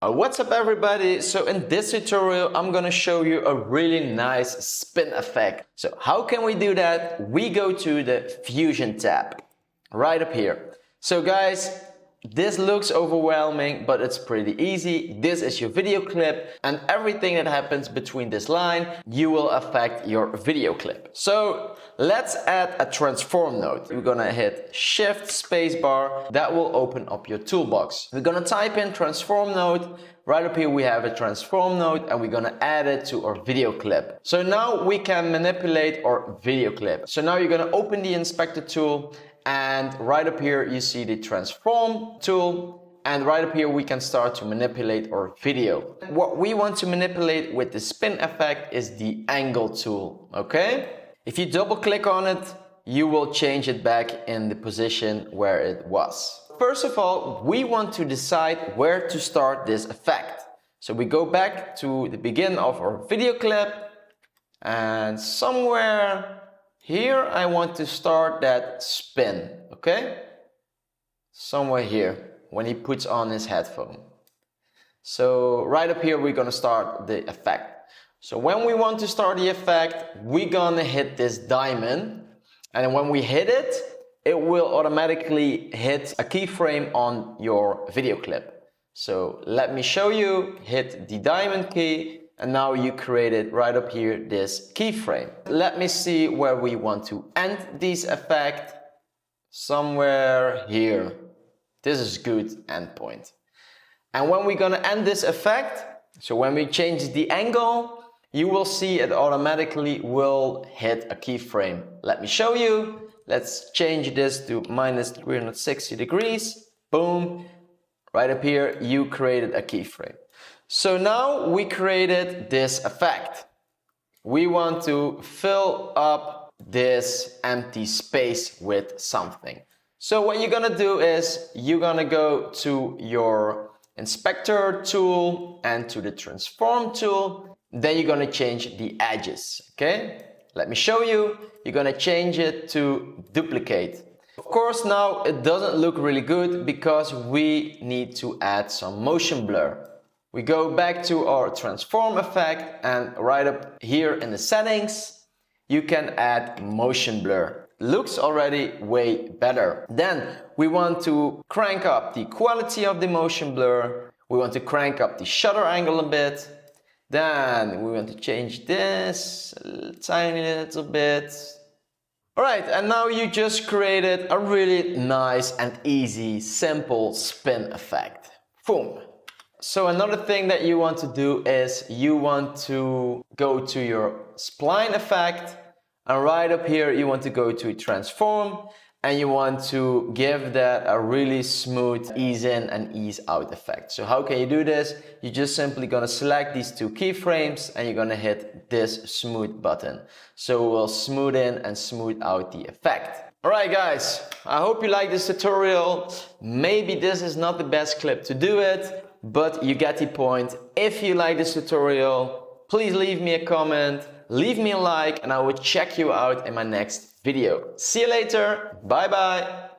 What's up everybody? So in this tutorial I'm gonna show you a really nice spin effect. So how can we do that? We go to the Fusion tab right up here. So guys, this looks overwhelming, but it's pretty easy. This is your video clip, and everything that happens between this line, you will affect your video clip. So let's add a transform node. We're gonna hit Shift spacebar. That will open up your toolbox. We're gonna type in transform node. Right up here we have a transform node, and we're gonna add it to our video clip. So now we can manipulate our video clip. So now you're gonna open the inspector tool, and right up here you see the transform tool, and right up here we can start to manipulate our video. What we want to manipulate with the spin effect is the angle tool, okay? If you double click on it, you will change it back in the position where it was. First of all, we want to decide where to start this effect. So we go back to the beginning of our video clip, and somewhere here I want to start that spin, okay? Somewhere here, when he puts on his headphone. So right up here we're gonna start the effect. So when we want to start the effect, we're gonna hit this diamond, and when we hit it, it will automatically hit a keyframe on your video clip. So let me show you. Hit the diamond key, and now you created right up here this keyframe. Let me see where we want to end this effect. Somewhere here. This is good endpoint. And when we're gonna end this effect, so when we change the angle, you will see it automatically will hit a keyframe. Let me show you. Let's change this to minus 360 degrees. Boom. Right up here, you created a keyframe. So now we created this effect. We want to fill up this empty space with something. So what you're gonna do is you're gonna go to your inspector tool and to the transform tool. Then you're gonna change the edges, okay? Let me show you. You're gonna change it to duplicate. Of course, now it doesn't look really good because we need to add some motion blur. We go back to our transform effect, and right up here in the settings, you can add motion blur. Looks already way better. Then we want to crank up the quality of the motion blur. We want to crank up the shutter angle a bit. Then we want to change this a tiny little bit. Alright, and now you just created a really nice and easy, simple spin effect. Boom. So another thing that you want to do is you want to go to your spline effect, and right up here you want to go to transform, and you want to give that a really smooth ease in and ease out effect. So how can you do this? You're just simply gonna select these two keyframes and you're gonna hit this smooth button. So it will smooth in and smooth out the effect. Alright guys, I hope you like this tutorial. Maybe this is not the best clip to do it, but you get the point. If you like this tutorial, please leave me a comment, leave me a like, and I will check you out in my next video. See you later. Bye bye.